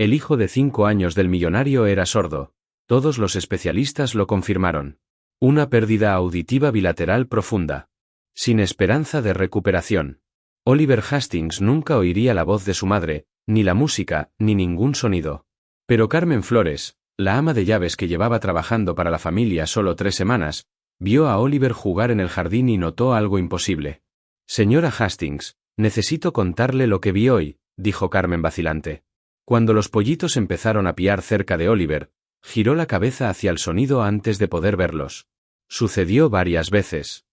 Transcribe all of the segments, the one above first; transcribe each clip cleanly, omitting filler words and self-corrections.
El hijo de 5 años del millonario era sordo. Todos los especialistas lo confirmaron. Una pérdida auditiva bilateral profunda. Sin esperanza de recuperación. Oliver Hastings nunca oiría la voz de su madre, ni la música, ni ningún sonido. Pero Carmen Flores, la ama de llaves que llevaba trabajando para la familia solo 3 semanas, vio a Oliver jugar en el jardín y notó algo imposible. Señora Hastings, necesito contarle lo que vi hoy, dijo Carmen vacilante. Cuando los pollitos empezaron a piar cerca de Oliver, giró la cabeza hacia el sonido antes de poder verlos. Sucedió varias veces.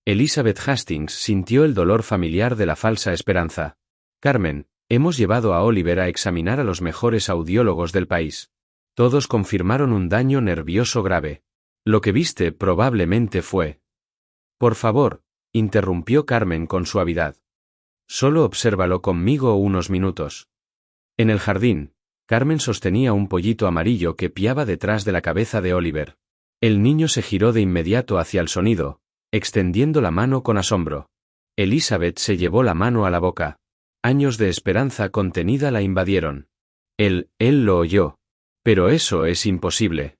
Elizabeth Hastings sintió el dolor familiar de la falsa esperanza. Carmen, hemos llevado a Oliver a examinar a los mejores audiólogos del país. Todos confirmaron un daño nervioso grave. Lo que viste probablemente fue... Por favor, interrumpió Carmen con suavidad. Solo obsérvalo conmigo unos minutos. En el jardín, Carmen sostenía un pollito amarillo que piaba detrás de la cabeza de Oliver. El niño se giró de inmediato hacia el sonido, extendiendo la mano con asombro. Elizabeth se llevó la mano a la boca. Años de esperanza contenida la invadieron. Él lo oyó. Pero eso es imposible.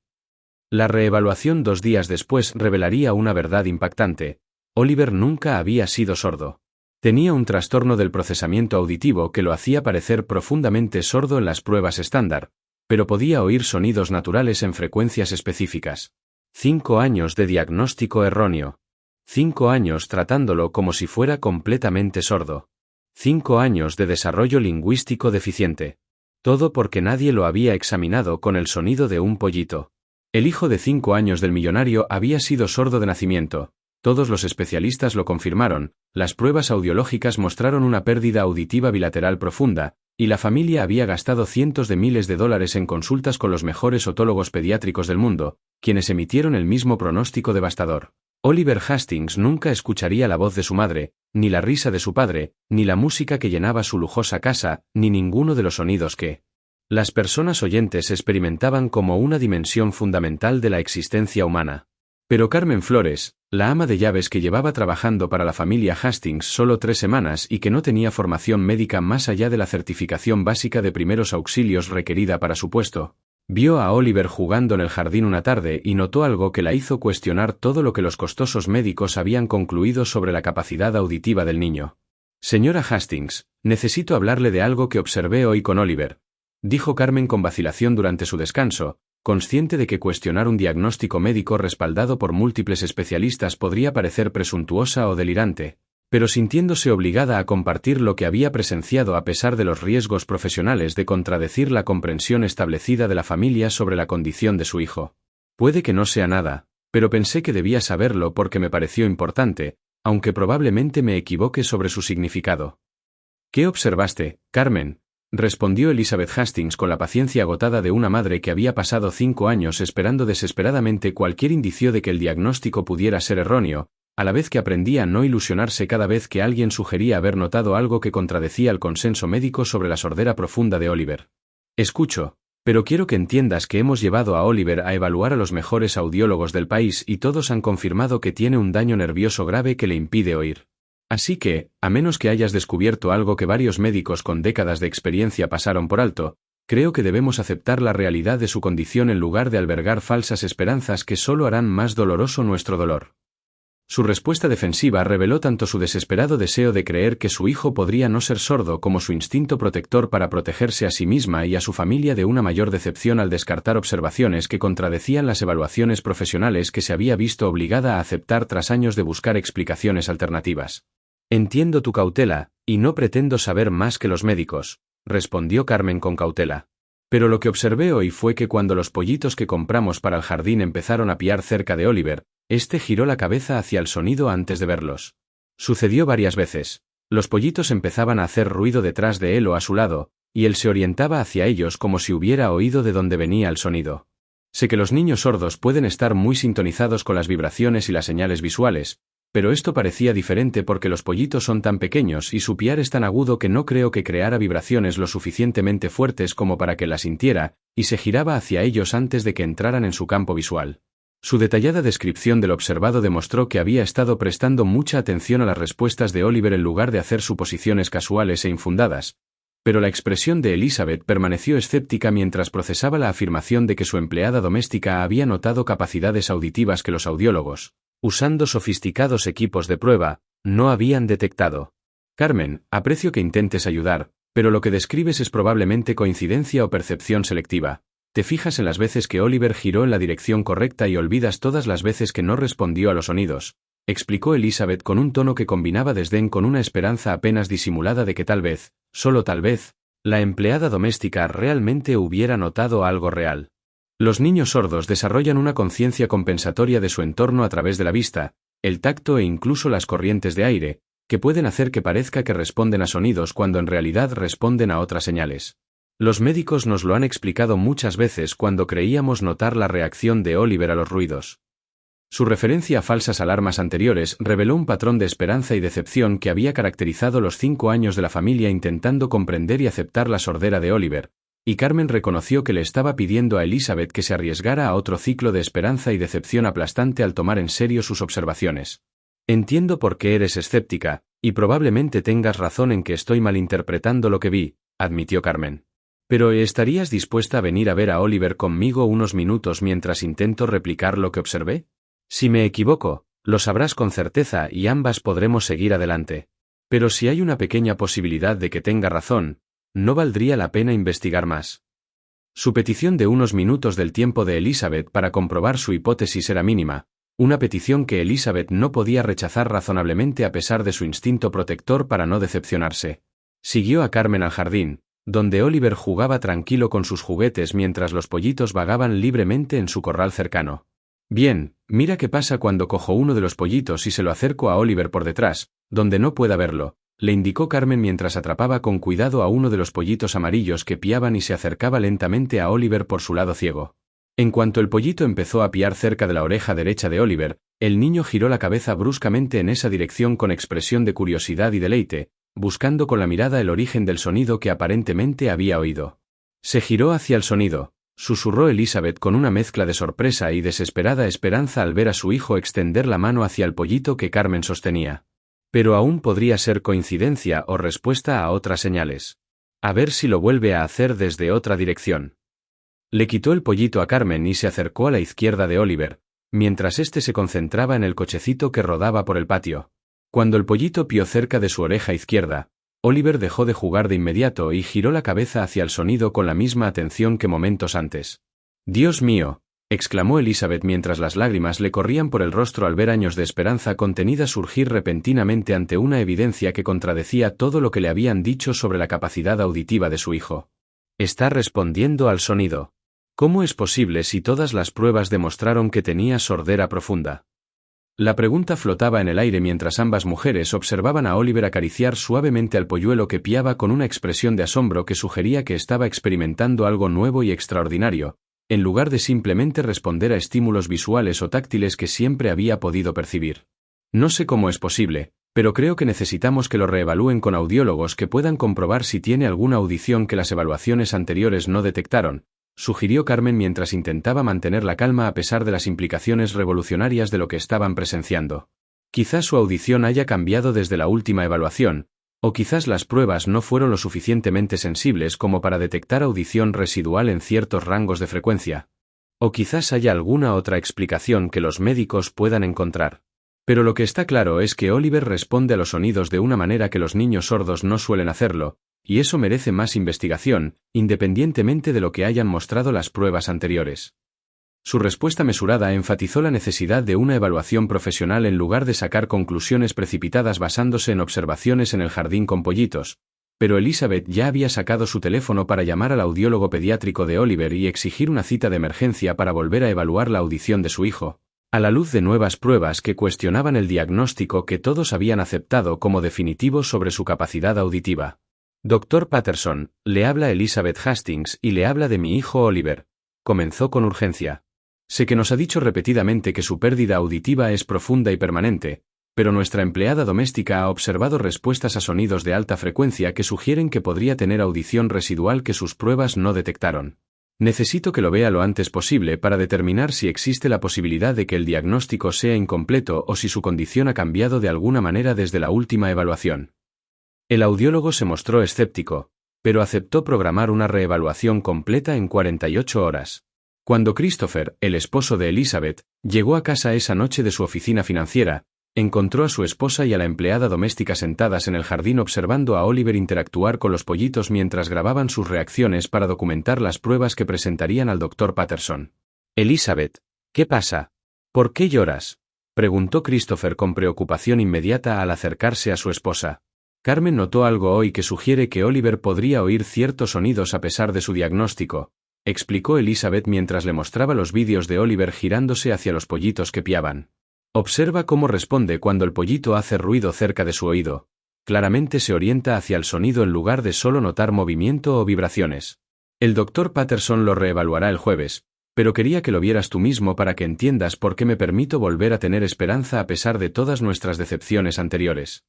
La reevaluación 2 días después revelaría una verdad impactante. Oliver nunca había sido sordo. Tenía un trastorno del procesamiento auditivo que lo hacía parecer profundamente sordo en las pruebas estándar, pero podía oír sonidos naturales en frecuencias específicas. 5 años de diagnóstico erróneo. 5 años tratándolo como si fuera completamente sordo. 5 años de desarrollo lingüístico deficiente. Todo porque nadie lo había examinado con el sonido de un pollito. El hijo de 5 años del millonario había sido sordo de nacimiento. Todos los especialistas lo confirmaron, las pruebas audiológicas mostraron una pérdida auditiva bilateral profunda, y la familia había gastado cientos de miles de dólares en consultas con los mejores otólogos pediátricos del mundo, quienes emitieron el mismo pronóstico devastador. Oliver Hastings nunca escucharía la voz de su madre, ni la risa de su padre, ni la música que llenaba su lujosa casa, ni ninguno de los sonidos que las personas oyentes experimentaban como una dimensión fundamental de la existencia humana. Pero Carmen Flores, la ama de llaves que llevaba trabajando para la familia Hastings solo 3 semanas y que no tenía formación médica más allá de la certificación básica de primeros auxilios requerida para su puesto, vio a Oliver jugando en el jardín una tarde y notó algo que la hizo cuestionar todo lo que los costosos médicos habían concluido sobre la capacidad auditiva del niño. Señora Hastings, necesito hablarle de algo que observé hoy con Oliver, dijo Carmen con vacilación durante su descanso, consciente de que cuestionar un diagnóstico médico respaldado por múltiples especialistas podría parecer presuntuosa o delirante, pero sintiéndose obligada a compartir lo que había presenciado a pesar de los riesgos profesionales de contradecir la comprensión establecida de la familia sobre la condición de su hijo. Puede que no sea nada, pero pensé que debía saberlo porque me pareció importante, aunque probablemente me equivoque sobre su significado. ¿Qué observaste, Carmen?, respondió Elizabeth Hastings con la paciencia agotada de una madre que había pasado 5 años esperando desesperadamente cualquier indicio de que el diagnóstico pudiera ser erróneo, a la vez que aprendía a no ilusionarse cada vez que alguien sugería haber notado algo que contradecía el consenso médico sobre la sordera profunda de Oliver. Escucho, pero quiero que entiendas que hemos llevado a Oliver a evaluar a los mejores audiólogos del país y todos han confirmado que tiene un daño nervioso grave que le impide oír. Así que, a menos que hayas descubierto algo que varios médicos con décadas de experiencia pasaron por alto, creo que debemos aceptar la realidad de su condición en lugar de albergar falsas esperanzas que solo harán más doloroso nuestro dolor. Su respuesta defensiva reveló tanto su desesperado deseo de creer que su hijo podría no ser sordo como su instinto protector para protegerse a sí misma y a su familia de una mayor decepción al descartar observaciones que contradecían las evaluaciones profesionales que se había visto obligada a aceptar tras años de buscar explicaciones alternativas. Entiendo tu cautela, y no pretendo saber más que los médicos, respondió Carmen con cautela. Pero lo que observé hoy fue que cuando los pollitos que compramos para el jardín empezaron a piar cerca de Oliver, este giró la cabeza hacia el sonido antes de verlos. Sucedió varias veces. Los pollitos empezaban a hacer ruido detrás de él o a su lado, y él se orientaba hacia ellos como si hubiera oído de dónde venía el sonido. Sé que los niños sordos pueden estar muy sintonizados con las vibraciones y las señales visuales, pero esto parecía diferente porque los pollitos son tan pequeños y su piar es tan agudo que no creo que creara vibraciones lo suficientemente fuertes como para que las sintiera, y se giraba hacia ellos antes de que entraran en su campo visual. Su detallada descripción del observado demostró que había estado prestando mucha atención a las respuestas de Oliver en lugar de hacer suposiciones casuales e infundadas, pero la expresión de Elizabeth permaneció escéptica mientras procesaba la afirmación de que su empleada doméstica había notado capacidades auditivas que los audiólogos, usando sofisticados equipos de prueba, no habían detectado. Carmen, aprecio que intentes ayudar, pero lo que describes es probablemente coincidencia o percepción selectiva. Te fijas en las veces que Oliver giró en la dirección correcta y olvidas todas las veces que no respondió a los sonidos, explicó Elizabeth con un tono que combinaba desdén con una esperanza apenas disimulada de que tal vez, solo tal vez, la empleada doméstica realmente hubiera notado algo real. Los niños sordos desarrollan una conciencia compensatoria de su entorno a través de la vista, el tacto e incluso las corrientes de aire, que pueden hacer que parezca que responden a sonidos cuando en realidad responden a otras señales. Los médicos nos lo han explicado muchas veces cuando creíamos notar la reacción de Oliver a los ruidos. Su referencia a falsas alarmas anteriores reveló un patrón de esperanza y decepción que había caracterizado los 5 años de la familia intentando comprender y aceptar la sordera de Oliver, y Carmen reconoció que le estaba pidiendo a Elizabeth que se arriesgara a otro ciclo de esperanza y decepción aplastante al tomar en serio sus observaciones. Entiendo por qué eres escéptica, y probablemente tengas razón en que estoy malinterpretando lo que vi, admitió Carmen. Pero ¿estarías dispuesta a venir a ver a Oliver conmigo unos minutos mientras intento replicar lo que observé? Si me equivoco, lo sabrás con certeza y ambas podremos seguir adelante. Pero si hay una pequeña posibilidad de que tenga razón, ¿no valdría la pena investigar más? Su petición de unos minutos del tiempo de Elizabeth para comprobar su hipótesis era mínima, una petición que Elizabeth no podía rechazar razonablemente a pesar de su instinto protector para no decepcionarse. Siguió a Carmen al jardín, donde Oliver jugaba tranquilo con sus juguetes mientras los pollitos vagaban libremente en su corral cercano. Bien, mira qué pasa cuando cojo uno de los pollitos y se lo acerco a Oliver por detrás, donde no pueda verlo, le indicó Carmen mientras atrapaba con cuidado a uno de los pollitos amarillos que piaban y se acercaba lentamente a Oliver por su lado ciego. En cuanto el pollito empezó a piar cerca de la oreja derecha de Oliver, el niño giró la cabeza bruscamente en esa dirección con expresión de curiosidad y deleite, buscando con la mirada el origen del sonido que aparentemente había oído. Se giró hacia el sonido, susurró Elizabeth con una mezcla de sorpresa y desesperada esperanza al ver a su hijo extender la mano hacia el pollito que Carmen sostenía. Pero aún podría ser coincidencia o respuesta a otras señales. A ver si lo vuelve a hacer desde otra dirección. Le quitó el pollito a Carmen y se acercó a la izquierda de Oliver, mientras éste se concentraba en el cochecito que rodaba por el patio. Cuando el pollito pió cerca de su oreja izquierda, Oliver dejó de jugar de inmediato y giró la cabeza hacia el sonido con la misma atención que momentos antes. «Dios mío», exclamó Elizabeth mientras las lágrimas le corrían por el rostro al ver años de esperanza contenida surgir repentinamente ante una evidencia que contradecía todo lo que le habían dicho sobre la capacidad auditiva de su hijo. «Está respondiendo al sonido. ¿Cómo es posible si todas las pruebas demostraron que tenía sordera profunda?» La pregunta flotaba en el aire mientras ambas mujeres observaban a Oliver acariciar suavemente al polluelo que piaba con una expresión de asombro que sugería que estaba experimentando algo nuevo y extraordinario, en lugar de simplemente responder a estímulos visuales o táctiles que siempre había podido percibir. «No sé cómo es posible, pero creo que necesitamos que lo reevalúen con audiólogos que puedan comprobar si tiene alguna audición que las evaluaciones anteriores no detectaron», sugirió Carmen mientras intentaba mantener la calma a pesar de las implicaciones revolucionarias de lo que estaban presenciando. Quizás su audición haya cambiado desde la última evaluación, o quizás las pruebas no fueron lo suficientemente sensibles como para detectar audición residual en ciertos rangos de frecuencia. O quizás haya alguna otra explicación que los médicos puedan encontrar. Pero lo que está claro es que Oliver responde a los sonidos de una manera que los niños sordos no suelen hacerlo, y eso merece más investigación, independientemente de lo que hayan mostrado las pruebas anteriores. Su respuesta mesurada enfatizó la necesidad de una evaluación profesional en lugar de sacar conclusiones precipitadas basándose en observaciones en el jardín con pollitos, pero Elizabeth ya había sacado su teléfono para llamar al audiólogo pediátrico de Oliver y exigir una cita de emergencia para volver a evaluar la audición de su hijo, a la luz de nuevas pruebas que cuestionaban el diagnóstico que todos habían aceptado como definitivo sobre su capacidad auditiva. «Dr. Patterson, le habla Elizabeth Hastings y le habla de mi hijo Oliver», comenzó con urgencia. «Sé que nos ha dicho repetidamente que su pérdida auditiva es profunda y permanente, pero nuestra empleada doméstica ha observado respuestas a sonidos de alta frecuencia que sugieren que podría tener audición residual que sus pruebas no detectaron. Necesito que lo vea lo antes posible para determinar si existe la posibilidad de que el diagnóstico sea incompleto o si su condición ha cambiado de alguna manera desde la última evaluación». El audiólogo se mostró escéptico, pero aceptó programar una reevaluación completa en 48 horas. Cuando Christopher, el esposo de Elizabeth, llegó a casa esa noche de su oficina financiera, encontró a su esposa y a la empleada doméstica sentadas en el jardín observando a Oliver interactuar con los pollitos mientras grababan sus reacciones para documentar las pruebas que presentarían al Dr. Patterson. «Elizabeth, ¿qué pasa? ¿Por qué lloras?», preguntó Christopher con preocupación inmediata al acercarse a su esposa. Carmen notó algo hoy que sugiere que Oliver podría oír ciertos sonidos a pesar de su diagnóstico, explicó Elizabeth mientras le mostraba los vídeos de Oliver girándose hacia los pollitos que piaban. Observa cómo responde cuando el pollito hace ruido cerca de su oído. Claramente se orienta hacia el sonido en lugar de solo notar movimiento o vibraciones. El Dr. Patterson lo reevaluará el jueves, pero quería que lo vieras tú mismo para que entiendas por qué me permito volver a tener esperanza a pesar de todas nuestras decepciones anteriores.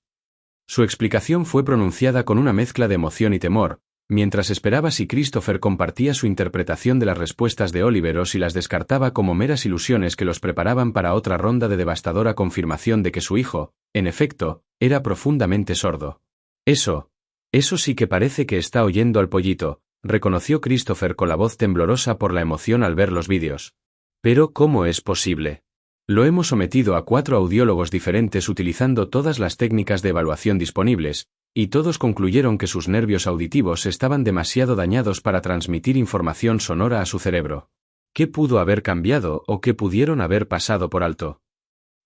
Su explicación fue pronunciada con una mezcla de emoción y temor, mientras esperaba si Christopher compartía su interpretación de las respuestas de Oliver o si las descartaba como meras ilusiones que los preparaban para otra ronda de devastadora confirmación de que su hijo, en efecto, era profundamente sordo. Eso sí que parece que está oyendo al pollito, reconoció Christopher con la voz temblorosa por la emoción al ver los vídeos. Pero ¿cómo es posible? Lo hemos sometido a 4 audiólogos diferentes utilizando todas las técnicas de evaluación disponibles, y todos concluyeron que sus nervios auditivos estaban demasiado dañados para transmitir información sonora a su cerebro. ¿Qué pudo haber cambiado o qué pudieron haber pasado por alto?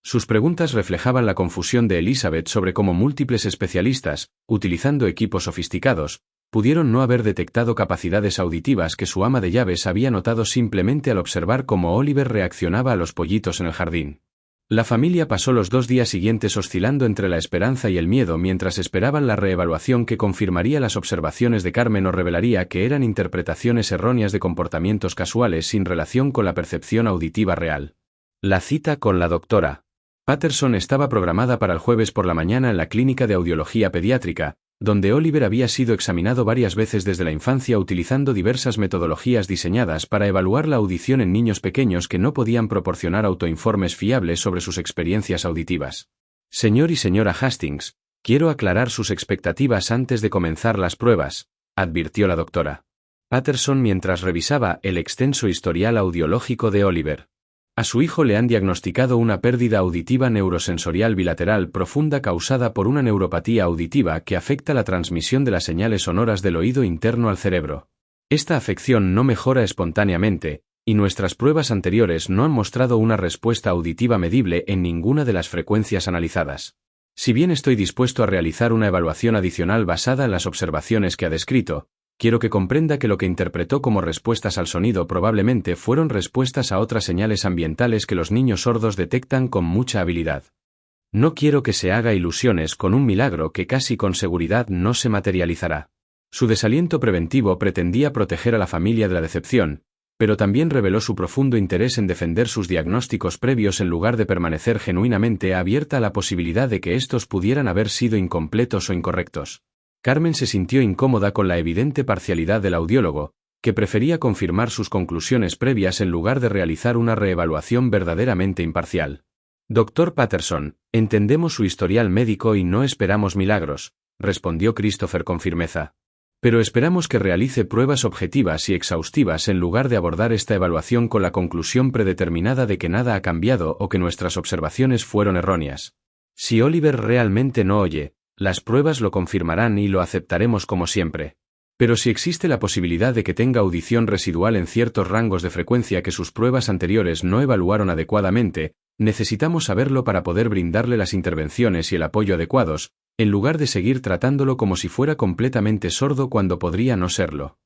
Sus preguntas reflejaban la confusión de Elizabeth sobre cómo múltiples especialistas, utilizando equipos sofisticados, pudieron no haber detectado capacidades auditivas que su ama de llaves había notado simplemente al observar cómo Oliver reaccionaba a los pollitos en el jardín. La familia pasó los 2 días siguientes oscilando entre la esperanza y el miedo mientras esperaban la reevaluación que confirmaría las observaciones de Carmen o revelaría que eran interpretaciones erróneas de comportamientos casuales sin relación con la percepción auditiva real. La cita con la doctora Patterson estaba programada para el jueves por la mañana en la clínica de audiología pediátrica, donde Oliver había sido examinado varias veces desde la infancia utilizando diversas metodologías diseñadas para evaluar la audición en niños pequeños que no podían proporcionar autoinformes fiables sobre sus experiencias auditivas. Señor y señora Hastings, quiero aclarar sus expectativas antes de comenzar las pruebas, advirtió la doctora Patterson mientras revisaba el extenso historial audiológico de Oliver. A su hijo le han diagnosticado una pérdida auditiva neurosensorial bilateral profunda causada por una neuropatía auditiva que afecta la transmisión de las señales sonoras del oído interno al cerebro. Esta afección no mejora espontáneamente, y nuestras pruebas anteriores no han mostrado una respuesta auditiva medible en ninguna de las frecuencias analizadas. Si bien estoy dispuesto a realizar una evaluación adicional basada en las observaciones que ha descrito, quiero que comprenda que lo que interpretó como respuestas al sonido probablemente fueron respuestas a otras señales ambientales que los niños sordos detectan con mucha habilidad. No quiero que se haga ilusiones con un milagro que casi con seguridad no se materializará. Su desaliento preventivo pretendía proteger a la familia de la decepción, pero también reveló su profundo interés en defender sus diagnósticos previos en lugar de permanecer genuinamente abierta a la posibilidad de que estos pudieran haber sido incompletos o incorrectos. Carmen se sintió incómoda con la evidente parcialidad del audiólogo, que prefería confirmar sus conclusiones previas en lugar de realizar una reevaluación verdaderamente imparcial. Dr. Patterson, entendemos su historial médico y no esperamos milagros, respondió Christopher con firmeza. Pero esperamos que realice pruebas objetivas y exhaustivas en lugar de abordar esta evaluación con la conclusión predeterminada de que nada ha cambiado o que nuestras observaciones fueron erróneas. Si Oliver realmente no oye, las pruebas lo confirmarán y lo aceptaremos como siempre. Pero si existe la posibilidad de que tenga audición residual en ciertos rangos de frecuencia que sus pruebas anteriores no evaluaron adecuadamente, necesitamos saberlo para poder brindarle las intervenciones y el apoyo adecuados, en lugar de seguir tratándolo como si fuera completamente sordo cuando podría no serlo.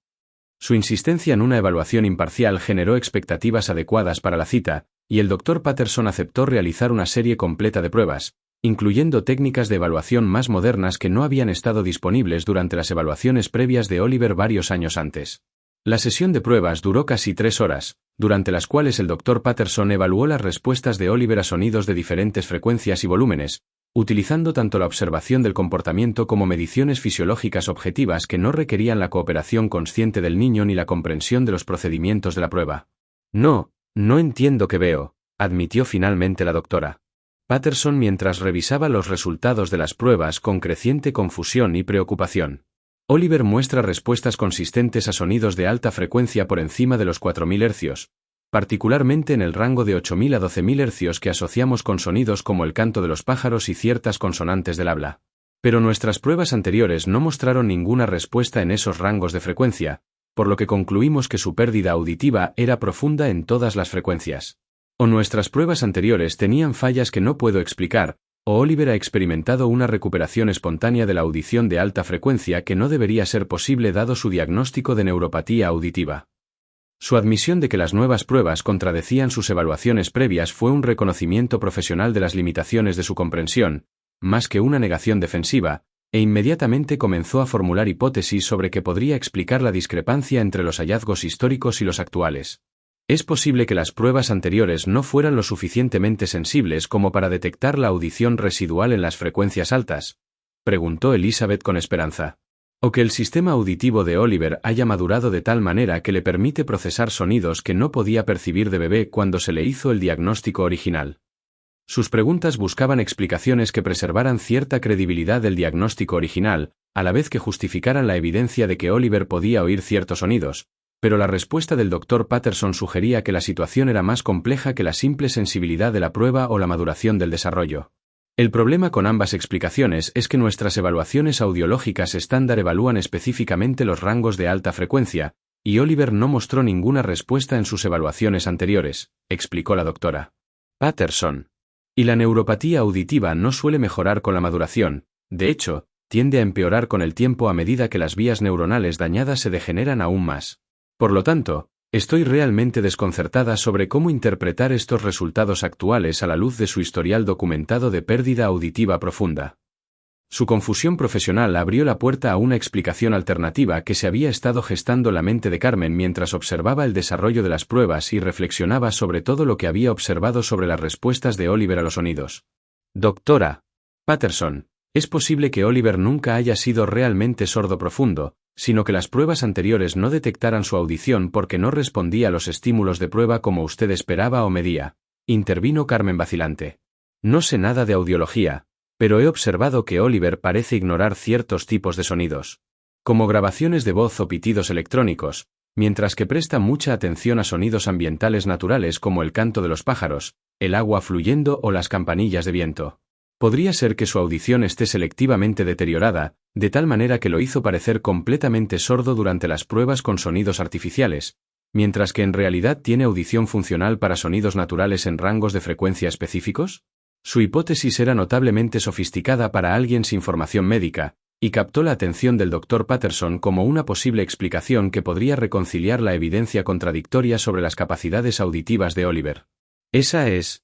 Su insistencia en una evaluación imparcial generó expectativas adecuadas para la cita, y el Dr. Patterson aceptó realizar una serie completa de pruebas, incluyendo técnicas de evaluación más modernas que no habían estado disponibles durante las evaluaciones previas de Oliver varios años antes. La sesión de pruebas duró casi 3 horas, durante las cuales el Dr. Patterson evaluó las respuestas de Oliver a sonidos de diferentes frecuencias y volúmenes, utilizando tanto la observación del comportamiento como mediciones fisiológicas objetivas que no requerían la cooperación consciente del niño ni la comprensión de los procedimientos de la prueba. No entiendo qué veo, admitió finalmente la doctora Patterson mientras revisaba los resultados de las pruebas con creciente confusión y preocupación. Oliver muestra respuestas consistentes a sonidos de alta frecuencia por encima de los 4000 Hz, particularmente en el rango de 8000 a 12000 Hz que asociamos con sonidos como el canto de los pájaros y ciertas consonantes del habla. Pero nuestras pruebas anteriores no mostraron ninguna respuesta en esos rangos de frecuencia, por lo que concluimos que su pérdida auditiva era profunda en todas las frecuencias. O nuestras pruebas anteriores tenían fallas que no puedo explicar, o Oliver ha experimentado una recuperación espontánea de la audición de alta frecuencia que no debería ser posible dado su diagnóstico de neuropatía auditiva. Su admisión de que las nuevas pruebas contradecían sus evaluaciones previas fue un reconocimiento profesional de las limitaciones de su comprensión, más que una negación defensiva, e inmediatamente comenzó a formular hipótesis sobre qué podría explicar la discrepancia entre los hallazgos históricos y los actuales. ¿Es posible que las pruebas anteriores no fueran lo suficientemente sensibles como para detectar la audición residual en las frecuencias altas?, preguntó Elizabeth con esperanza. ¿O que el sistema auditivo de Oliver haya madurado de tal manera que le permite procesar sonidos que no podía percibir de bebé cuando se le hizo el diagnóstico original? Sus preguntas buscaban explicaciones que preservaran cierta credibilidad del diagnóstico original, a la vez que justificaran la evidencia de que Oliver podía oír ciertos sonidos, pero la respuesta del Dr. Patterson sugería que la situación era más compleja que la simple sensibilidad de la prueba o la maduración del desarrollo. El problema con ambas explicaciones es que nuestras evaluaciones audiológicas estándar evalúan específicamente los rangos de alta frecuencia, y Oliver no mostró ninguna respuesta en sus evaluaciones anteriores, explicó la doctora Patterson. Y la neuropatía auditiva no suele mejorar con la maduración, de hecho, tiende a empeorar con el tiempo a medida que las vías neuronales dañadas se degeneran aún más. Por lo tanto, estoy realmente desconcertada sobre cómo interpretar estos resultados actuales a la luz de su historial documentado de pérdida auditiva profunda. Su confusión profesional abrió la puerta a una explicación alternativa que se había estado gestando la mente de Carmen mientras observaba el desarrollo de las pruebas y reflexionaba sobre todo lo que había observado sobre las respuestas de Oliver a los sonidos. Doctora Patterson, es posible que Oliver nunca haya sido realmente sordo profundo, sino que las pruebas anteriores no detectaran su audición porque no respondía a los estímulos de prueba como usted esperaba o medía, intervino Carmen vacilante. No sé nada de audiología, pero he observado que Oliver parece ignorar ciertos tipos de sonidos, como grabaciones de voz o pitidos electrónicos, mientras que presta mucha atención a sonidos ambientales naturales como el canto de los pájaros, el agua fluyendo o las campanillas de viento. Podría ser que su audición esté selectivamente deteriorada, de tal manera que lo hizo parecer completamente sordo durante las pruebas con sonidos artificiales, mientras que en realidad tiene audición funcional para sonidos naturales en rangos de frecuencia específicos. Su hipótesis era notablemente sofisticada para alguien sin formación médica, y captó la atención del Dr. Patterson como una posible explicación que podría reconciliar la evidencia contradictoria sobre las capacidades auditivas de Oliver. Esa es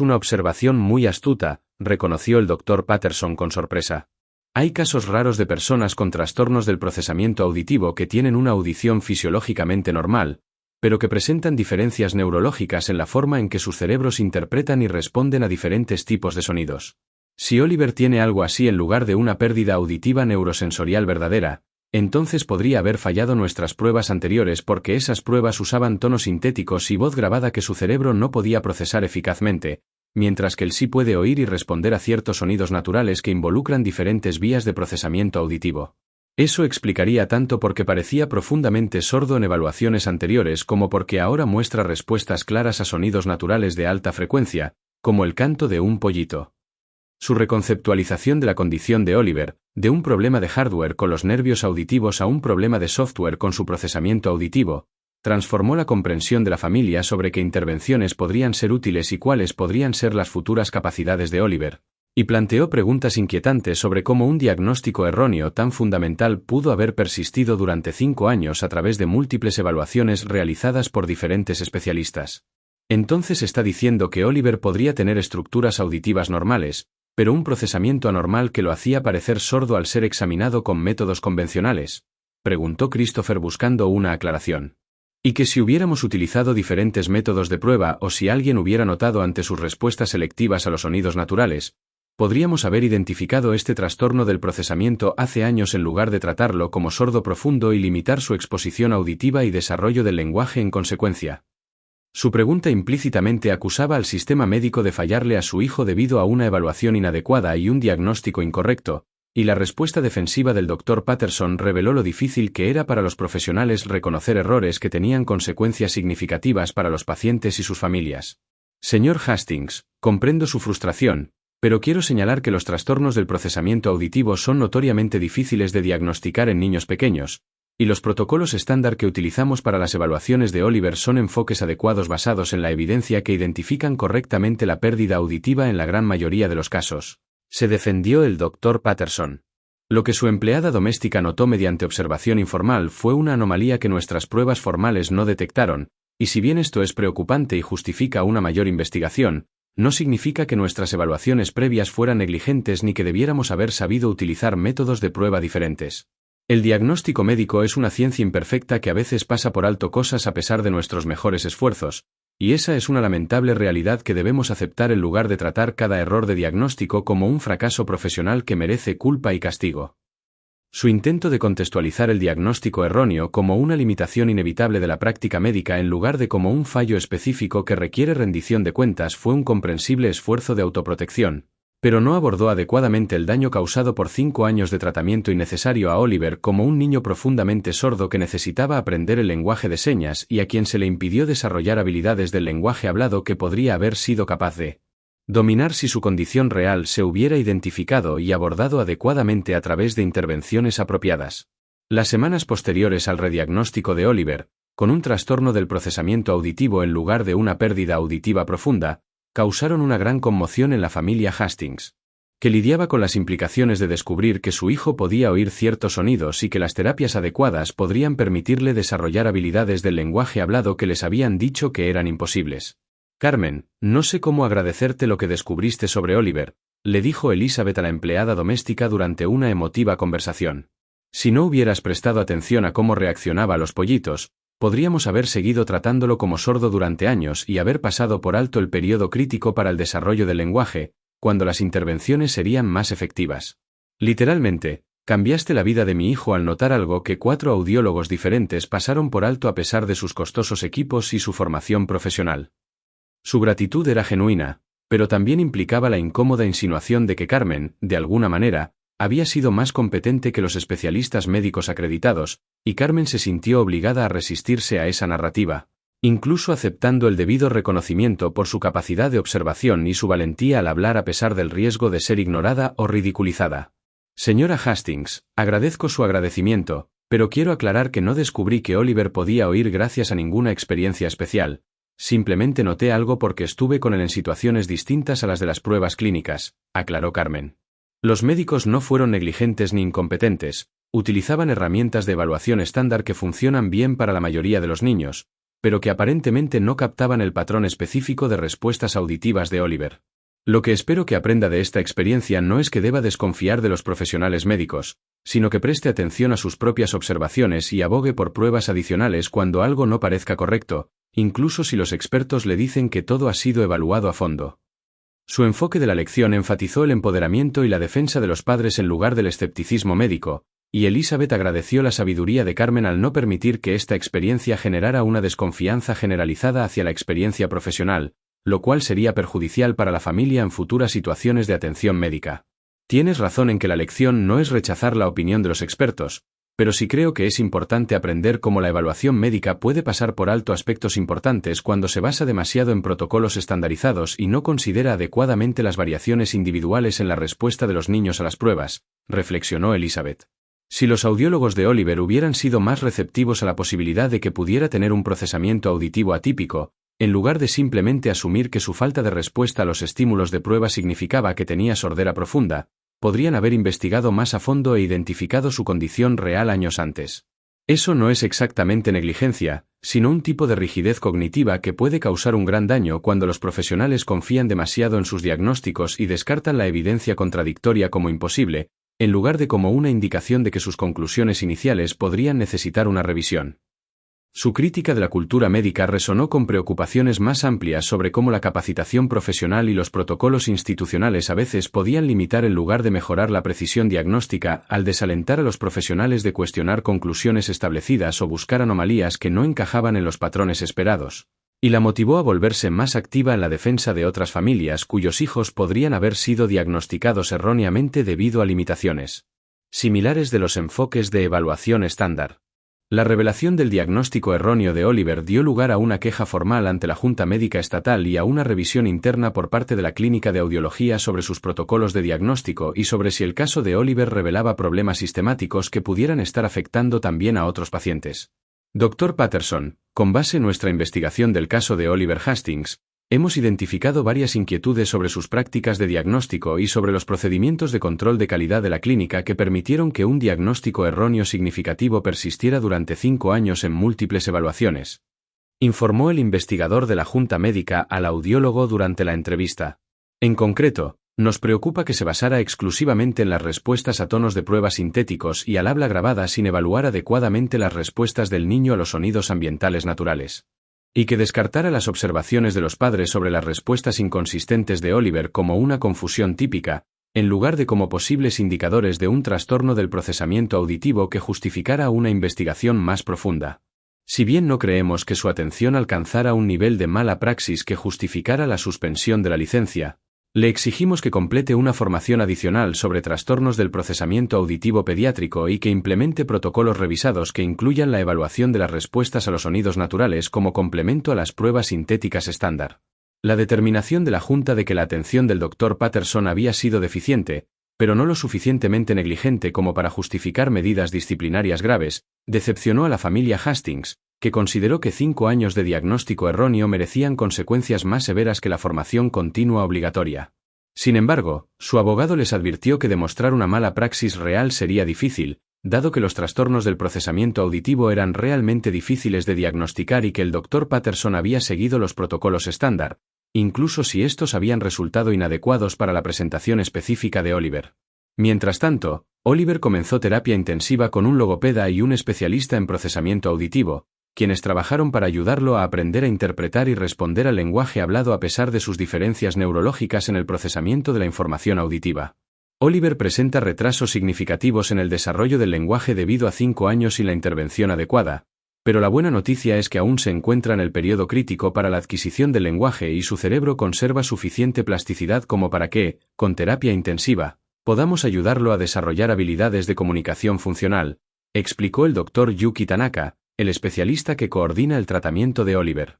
una observación muy astuta, reconoció el Dr. Patterson con sorpresa. Hay casos raros de personas con trastornos del procesamiento auditivo que tienen una audición fisiológicamente normal, pero que presentan diferencias neurológicas en la forma en que sus cerebros interpretan y responden a diferentes tipos de sonidos. Si Oliver tiene algo así en lugar de una pérdida auditiva neurosensorial verdadera, entonces podría haber fallado nuestras pruebas anteriores porque esas pruebas usaban tonos sintéticos y voz grabada que su cerebro no podía procesar eficazmente, mientras que él sí puede oír y responder a ciertos sonidos naturales que involucran diferentes vías de procesamiento auditivo. Eso explicaría tanto porque parecía profundamente sordo en evaluaciones anteriores como porque ahora muestra respuestas claras a sonidos naturales de alta frecuencia, como el canto de un pollito. Su reconceptualización de la condición de Oliver, de un problema de hardware con los nervios auditivos a un problema de software con su procesamiento auditivo, transformó la comprensión de la familia sobre qué intervenciones podrían ser útiles y cuáles podrían ser las futuras capacidades de Oliver, y planteó preguntas inquietantes sobre cómo un diagnóstico erróneo tan fundamental pudo haber persistido durante 5 años a través de múltiples evaluaciones realizadas por diferentes especialistas. Entonces está diciendo que Oliver podría tener estructuras auditivas normales, pero un procesamiento anormal que lo hacía parecer sordo al ser examinado con métodos convencionales, preguntó Christopher buscando una aclaración. Y que si hubiéramos utilizado diferentes métodos de prueba o si alguien hubiera notado ante sus respuestas selectivas a los sonidos naturales, podríamos haber identificado este trastorno del procesamiento hace años en lugar de tratarlo como sordo profundo y limitar su exposición auditiva y desarrollo del lenguaje en consecuencia. Su pregunta implícitamente acusaba al sistema médico de fallarle a su hijo debido a una evaluación inadecuada y un diagnóstico incorrecto, y la respuesta defensiva del Dr. Patterson reveló lo difícil que era para los profesionales reconocer errores que tenían consecuencias significativas para los pacientes y sus familias. Señor Hastings, comprendo su frustración, pero quiero señalar que los trastornos del procesamiento auditivo son notoriamente difíciles de diagnosticar en niños pequeños, y los protocolos estándar que utilizamos para las evaluaciones de Oliver son enfoques adecuados basados en la evidencia que identifican correctamente la pérdida auditiva en la gran mayoría de los casos. Se defendió el Dr. Patterson. Lo que su empleada doméstica notó mediante observación informal fue una anomalía que nuestras pruebas formales no detectaron, y si bien esto es preocupante y justifica una mayor investigación, no significa que nuestras evaluaciones previas fueran negligentes ni que debiéramos haber sabido utilizar métodos de prueba diferentes. El diagnóstico médico es una ciencia imperfecta que a veces pasa por alto cosas a pesar de nuestros mejores esfuerzos, y esa es una lamentable realidad que debemos aceptar en lugar de tratar cada error de diagnóstico como un fracaso profesional que merece culpa y castigo. Su intento de contextualizar el diagnóstico erróneo como una limitación inevitable de la práctica médica en lugar de como un fallo específico que requiere rendición de cuentas fue un comprensible esfuerzo de autoprotección, pero no abordó adecuadamente el daño causado por 5 años de tratamiento innecesario a Oliver como un niño profundamente sordo que necesitaba aprender el lenguaje de señas y a quien se le impidió desarrollar habilidades del lenguaje hablado que podría haber sido capaz de dominar si su condición real se hubiera identificado y abordado adecuadamente a través de intervenciones apropiadas. Las semanas posteriores al rediagnóstico de Oliver, con un trastorno del procesamiento auditivo en lugar de una pérdida auditiva profunda, causaron una gran conmoción en la familia Hastings, que lidiaba con las implicaciones de descubrir que su hijo podía oír ciertos sonidos y que las terapias adecuadas podrían permitirle desarrollar habilidades del lenguaje hablado que les habían dicho que eran imposibles. Carmen, no sé cómo agradecerte lo que descubriste sobre Oliver, le dijo Elizabeth a la empleada doméstica durante una emotiva conversación. Si no hubieras prestado atención a cómo reaccionaba a los pollitos, podríamos haber seguido tratándolo como sordo durante años y haber pasado por alto el periodo crítico para el desarrollo del lenguaje, cuando las intervenciones serían más efectivas. Literalmente, cambiaste la vida de mi hijo al notar algo que 4 audiólogos diferentes pasaron por alto a pesar de sus costosos equipos y su formación profesional. Su gratitud era genuina, pero también implicaba la incómoda insinuación de que Carmen, de alguna manera, había sido más competente que los especialistas médicos acreditados, y Carmen se sintió obligada a resistirse a esa narrativa, incluso aceptando el debido reconocimiento por su capacidad de observación y su valentía al hablar a pesar del riesgo de ser ignorada o ridiculizada. Señora Hastings, agradezco su agradecimiento, pero quiero aclarar que no descubrí que Oliver podía oír gracias a ninguna experiencia especial. Simplemente noté algo porque estuve con él en situaciones distintas a las de las pruebas clínicas, aclaró Carmen. Los médicos no fueron negligentes ni incompetentes, utilizaban herramientas de evaluación estándar que funcionan bien para la mayoría de los niños, pero que aparentemente no captaban el patrón específico de respuestas auditivas de Oliver. Lo que espero que aprenda de esta experiencia no es que deba desconfiar de los profesionales médicos, sino que preste atención a sus propias observaciones y abogue por pruebas adicionales cuando algo no parezca correcto, incluso si los expertos le dicen que todo ha sido evaluado a fondo. Su enfoque de la lección enfatizó el empoderamiento y la defensa de los padres en lugar del escepticismo médico, y Elizabeth agradeció la sabiduría de Carmen al no permitir que esta experiencia generara una desconfianza generalizada hacia la experiencia profesional, lo cual sería perjudicial para la familia en futuras situaciones de atención médica. Tienes razón en que la lección no es rechazar la opinión de los expertos, pero sí creo que es importante aprender cómo la evaluación médica puede pasar por alto aspectos importantes cuando se basa demasiado en protocolos estandarizados y no considera adecuadamente las variaciones individuales en la respuesta de los niños a las pruebas, reflexionó Elizabeth. Si los audiólogos de Oliver hubieran sido más receptivos a la posibilidad de que pudiera tener un procesamiento auditivo atípico, en lugar de simplemente asumir que su falta de respuesta a los estímulos de prueba significaba que tenía sordera profunda, podrían haber investigado más a fondo e identificado su condición real años antes. Eso no es exactamente negligencia, sino un tipo de rigidez cognitiva que puede causar un gran daño cuando los profesionales confían demasiado en sus diagnósticos y descartan la evidencia contradictoria como imposible, en lugar de como una indicación de que sus conclusiones iniciales podrían necesitar una revisión. Su crítica de la cultura médica resonó con preocupaciones más amplias sobre cómo la capacitación profesional y los protocolos institucionales a veces podían limitar en lugar de mejorar la precisión diagnóstica al desalentar a los profesionales de cuestionar conclusiones establecidas o buscar anomalías que no encajaban en los patrones esperados. y la motivó a volverse más activa en la defensa de otras familias cuyos hijos podrían haber sido diagnosticados erróneamente debido a limitaciones similares de los enfoques de evaluación estándar. La revelación del diagnóstico erróneo de Oliver dio lugar a una queja formal ante la Junta Médica Estatal y a una revisión interna por parte de la Clínica de Audiología sobre sus protocolos de diagnóstico y sobre si el caso de Oliver revelaba problemas sistemáticos que pudieran estar afectando también a otros pacientes. Dr. Patterson, con base en nuestra investigación del caso de Oliver Hastings, hemos identificado varias inquietudes sobre sus prácticas de diagnóstico y sobre los procedimientos de control de calidad de la clínica que permitieron que un diagnóstico erróneo significativo persistiera durante 5 años en múltiples evaluaciones, informó el investigador de la Junta Médica al audiólogo durante la entrevista. En concreto, nos preocupa que se basara exclusivamente en las respuestas a tonos de prueba sintéticos y al habla grabada sin evaluar adecuadamente las respuestas del niño a los sonidos ambientales naturales, y que descartara las observaciones de los padres sobre las respuestas inconsistentes de Oliver como una confusión típica, en lugar de como posibles indicadores de un trastorno del procesamiento auditivo que justificara una investigación más profunda. Si bien no creemos que su atención alcanzara un nivel de mala praxis que justificara la suspensión de la licencia, le exigimos que complete una formación adicional sobre trastornos del procesamiento auditivo pediátrico y que implemente protocolos revisados que incluyan la evaluación de las respuestas a los sonidos naturales como complemento a las pruebas sintéticas estándar. La determinación de la Junta de que la atención del Dr. Patterson había sido deficiente, pero no lo suficientemente negligente como para justificar medidas disciplinarias graves, decepcionó a la familia Hastings, que consideró que 5 años de diagnóstico erróneo merecían consecuencias más severas que la formación continua obligatoria. Sin embargo, su abogado les advirtió que demostrar una mala praxis real sería difícil, dado que los trastornos del procesamiento auditivo eran realmente difíciles de diagnosticar y que el Dr. Patterson había seguido los protocolos estándar, incluso si estos habían resultado inadecuados para la presentación específica de Oliver. Mientras tanto, Oliver comenzó terapia intensiva con un logopeda y un especialista en procesamiento auditivo, quienes trabajaron para ayudarlo a aprender a interpretar y responder al lenguaje hablado a pesar de sus diferencias neurológicas en el procesamiento de la información auditiva. Oliver presenta retrasos significativos en el desarrollo del lenguaje debido a 5 años sin la intervención adecuada, pero la buena noticia es que aún se encuentra en el periodo crítico para la adquisición del lenguaje y su cerebro conserva suficiente plasticidad como para que, con terapia intensiva, podamos ayudarlo a desarrollar habilidades de comunicación funcional, explicó el Dr. Yuki Tanaka, el especialista que coordina el tratamiento de Oliver.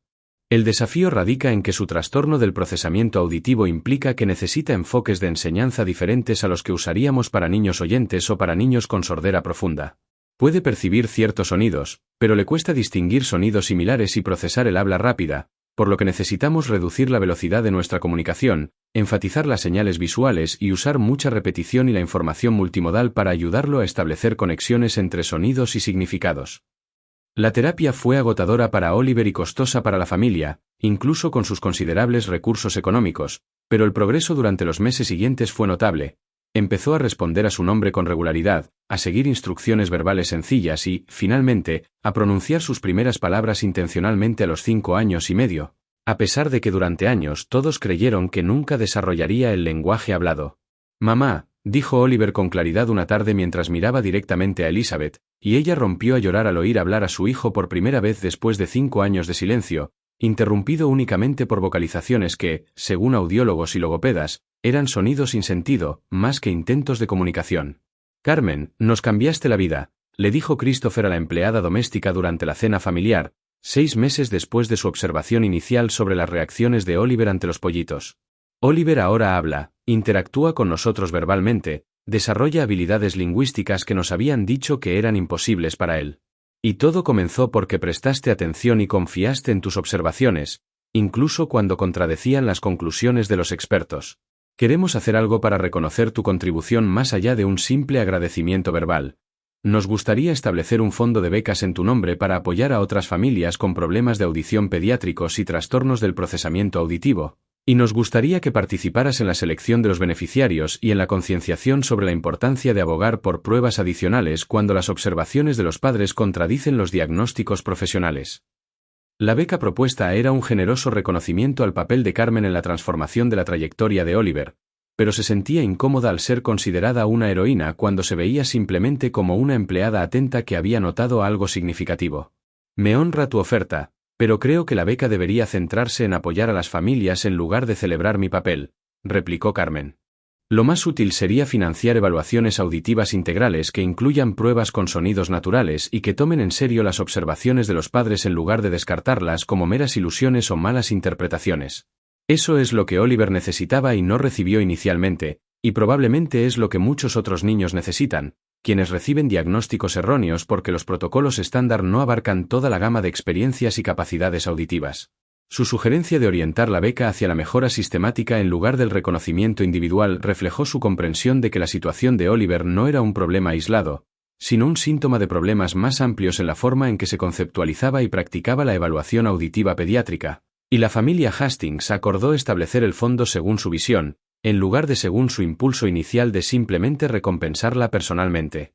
El desafío radica en que su trastorno del procesamiento auditivo implica que necesita enfoques de enseñanza diferentes a los que usaríamos para niños oyentes o para niños con sordera profunda. Puede percibir ciertos sonidos, pero le cuesta distinguir sonidos similares y procesar el habla rápida, por lo que necesitamos reducir la velocidad de nuestra comunicación, enfatizar las señales visuales y usar mucha repetición y la información multimodal para ayudarlo a establecer conexiones entre sonidos y significados. La terapia fue agotadora para Oliver y costosa para la familia, incluso con sus considerables recursos económicos, pero el progreso durante los meses siguientes fue notable. Empezó a responder a su nombre con regularidad, a seguir instrucciones verbales sencillas y, finalmente, a pronunciar sus primeras palabras intencionalmente a los 5 años y medio, a pesar de que durante años todos creyeron que nunca desarrollaría el lenguaje hablado. «Mamá», dijo Oliver con claridad una tarde mientras miraba directamente a Elizabeth, y ella rompió a llorar al oír hablar a su hijo por primera vez después de 5 años de silencio, interrumpido únicamente por vocalizaciones que, según audiólogos y logopedas, eran sonidos sin sentido, más que intentos de comunicación. «Carmen, nos cambiaste la vida», le dijo Christopher a la empleada doméstica durante la cena familiar, 6 meses después de su observación inicial sobre las reacciones de Oliver ante los pollitos. Oliver ahora habla, interactúa con nosotros verbalmente, desarrolla habilidades lingüísticas que nos habían dicho que eran imposibles para él. Y todo comenzó porque prestaste atención y confiaste en tus observaciones, incluso cuando contradecían las conclusiones de los expertos. Queremos hacer algo para reconocer tu contribución más allá de un simple agradecimiento verbal. Nos gustaría establecer un fondo de becas en tu nombre para apoyar a otras familias con problemas de audición pediátricos y trastornos del procesamiento auditivo, y nos gustaría que participaras en la selección de los beneficiarios y en la concienciación sobre la importancia de abogar por pruebas adicionales cuando las observaciones de los padres contradicen los diagnósticos profesionales. La beca propuesta era un generoso reconocimiento al papel de Carmen en la transformación de la trayectoria de Oliver, pero se sentía incómoda al ser considerada una heroína cuando se veía simplemente como una empleada atenta que había notado algo significativo. «Me honra tu oferta, Pero creo que la beca debería centrarse en apoyar a las familias en lugar de celebrar mi papel, replicó Carmen. Lo más útil sería financiar evaluaciones auditivas integrales que incluyan pruebas con sonidos naturales y que tomen en serio las observaciones de los padres en lugar de descartarlas como meras ilusiones o malas interpretaciones. Eso es lo que Oliver necesitaba y no recibió inicialmente, y probablemente es lo que muchos otros niños necesitan, quienes reciben diagnósticos erróneos porque los protocolos estándar no abarcan toda la gama de experiencias y capacidades auditivas. Su sugerencia de orientar la beca hacia la mejora sistemática en lugar del reconocimiento individual reflejó su comprensión de que la situación de Oliver no era un problema aislado, sino un síntoma de problemas más amplios en la forma en que se conceptualizaba y practicaba la evaluación auditiva pediátrica, y la familia Hastings acordó establecer el fondo según su visión, en lugar de según su impulso inicial de simplemente recompensarla personalmente.